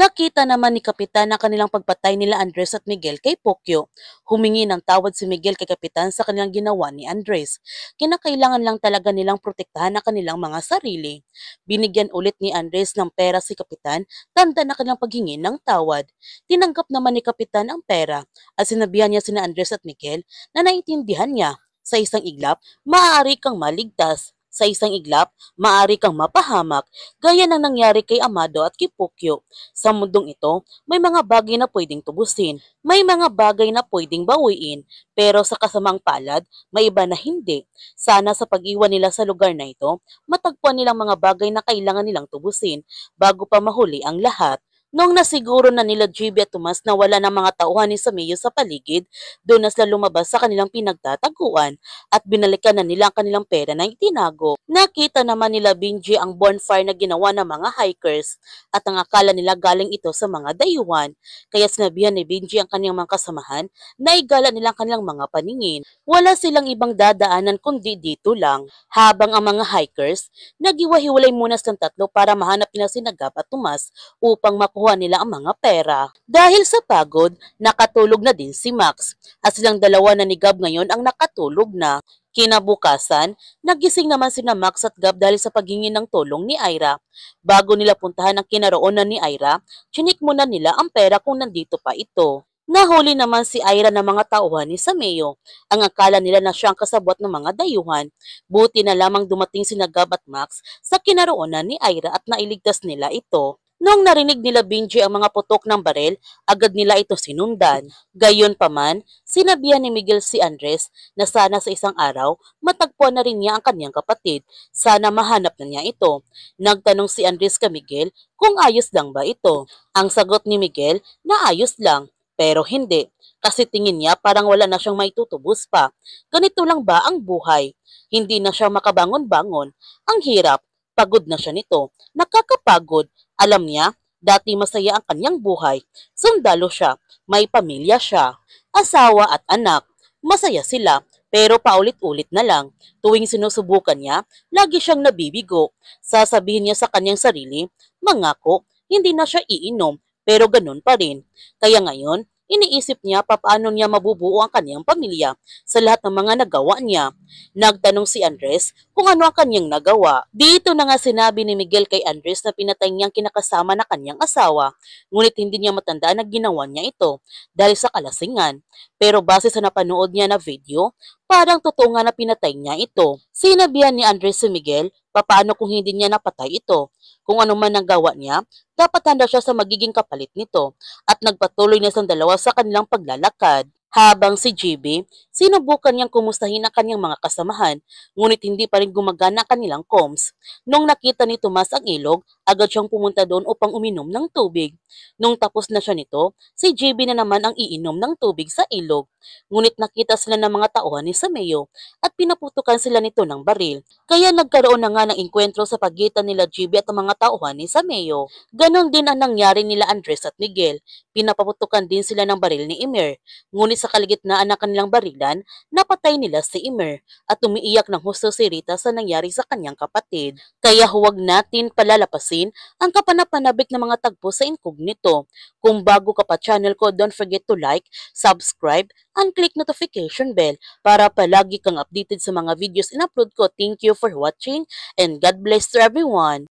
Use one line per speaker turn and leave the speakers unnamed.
Nakita naman ni Kapitan ang kanilang pagpatay nila Andres at Miguel kay Pokyo. Humingi ng tawad si Miguel kay Kapitan sa kanilang ginawa ni Andres. Kinakailangan lang talaga nilang protektahan ang kanilang mga sarili. Binigyan ulit ni Andres ng pera si Kapitan, tanda na kanilang paghingi ng tawad. Tinanggap naman ni Kapitan ang pera at sinabihan niya sina Andres at Miguel na naiintindihan niya. Sa isang iglap, maaari kang maligtas. Sa isang iglap, maaari kang mapahamak, gaya ng nangyari kay Amado at kay Pokyo. Sa mundong ito, may mga bagay na pwedeng tubusin, may mga bagay na pwedeng bawiin, pero sa kasamang palad, may iba na hindi. Sana sa pag-iwan nila sa lugar na ito, matagpuan nilang mga bagay na kailangan nilang tubusin bago pa mahuli ang lahat. Noong nasiguro na nila JB at Tomas na wala ng mga tauhan ni Sameo sa paligid, doon na sila lumabas sa kanilang pinagtataguan at binalikan na nila ang kanilang pera na itinago. Nakita naman nila Benji ang bonfire na ginawa ng mga hikers at ang akala nila galing ito sa mga dayuhan. Kaya sinabihan ni Benji ang kanyang mga kasamahan na igala nila ang kanilang mga paningin. Wala silang ibang dadaanan kundi dito lang. Habang ang mga hikers, nagiwa-hiwalay muna silang tatlo para mahanap nila si Gab at Tomas upang makuha nila ang mga pera. Dahil sa pagod, nakatulog na din si Max at silang dalawa na ni Gab ngayon ang nakatulog na. Kinabukasan, nagising naman sina Max at Gab dahil sa paghingi ng tulong ni Ira. Bago nila puntahan ang kinaroonan ni Ira, chinik muna nila ang pera kung nandito pa ito. Nahuli naman si Ira ng mga tauhan ni Sameo. Ang akala nila na siya ang kasabwat ng mga dayuhan. Buti na lamang dumating sina Gab at Max sa kinaroonan ni Ira at nailigtas nila ito. Noong narinig nila Benji ang mga putok ng barel, agad nila ito sinundan. Gayunpaman, sinabihan ni Miguel si Andres na sana sa isang araw matagpuan na rin niya ang kanyang kapatid. Sana mahanap na niya ito. Nagtanong si Andres kay Miguel kung ayos lang ba ito. Ang sagot ni Miguel na ayos lang, pero hindi. Kasi tingin niya parang wala na siyang maitutubos pa. Ganito lang ba ang buhay? Hindi na siya makabangon-bangon. Ang hirap. Pagod na siya nito. Nakakapagod. Alam niya, dati masaya ang kanyang buhay. Sundalo siya, may pamilya siya, asawa at anak. Masaya sila, pero paulit-ulit na lang. Tuwing sinusubukan niya, lagi siyang nabibigo. Sasabihin niya sa kanyang sarili, mangako, hindi na siya iinom, pero ganun pa rin. Kaya ngayon, iniisip niya paano niya mabubuo ang kanyang pamilya sa lahat ng mga nagawa niya. Nagtanong si Andres kung ano ang kanyang nagawa. Dito na nga sinabi ni Miguel kay Andres na pinatay niyang kinakasama na kanyang asawa, ngunit hindi niya matandaan na ginawa niya ito dahil sa kalasingan. Pero base sa napanood niya na video, parang totoo nga na pinatay niya ito. Sinabihan ni Andres si Miguel paano kung hindi niya napatay ito. Kung ano man ang gawa niya, dapat handa siya sa magiging kapalit nito at nagpatuloy na sa dalawa sa kanilang paglalakad. Habang si GB, sinubukan niyang kumustahin ang kanyang mga kasamahan, ngunit hindi pa rin gumagana ang kanilang comms. Nung nakita ni Tomas ang ilog, agad siyang pumunta doon upang uminom ng tubig. Nung tapos na siya nito, si GB na naman ang iinom ng tubig sa ilog. Ngunit nakita sila ng mga tauhan ni Sameo at pinaputukan sila nito ng baril. Kaya nagkaroon na nga ng engkwentro sa pagitan nila GB at ang mga tauhan ni Sameo. Ganon din ang nangyari nila Andres at Miguel. Pinapaputukan din sila ng baril ni Emer. Ngunit sa kaligitnaan ng kanilang barilan, napatay nila si Emer at umiiyak ng husto si Rita sa nangyari sa kanyang kapatid. Kaya huwag natin palalapasin ang kapanapanabik ng mga tagpo sa incognito. Kung bago ka pa channel ko, don't forget to like, subscribe, and click notification bell para palagi kang updated sa mga videos in-upload ko. Thank you for watching and God bless to everyone.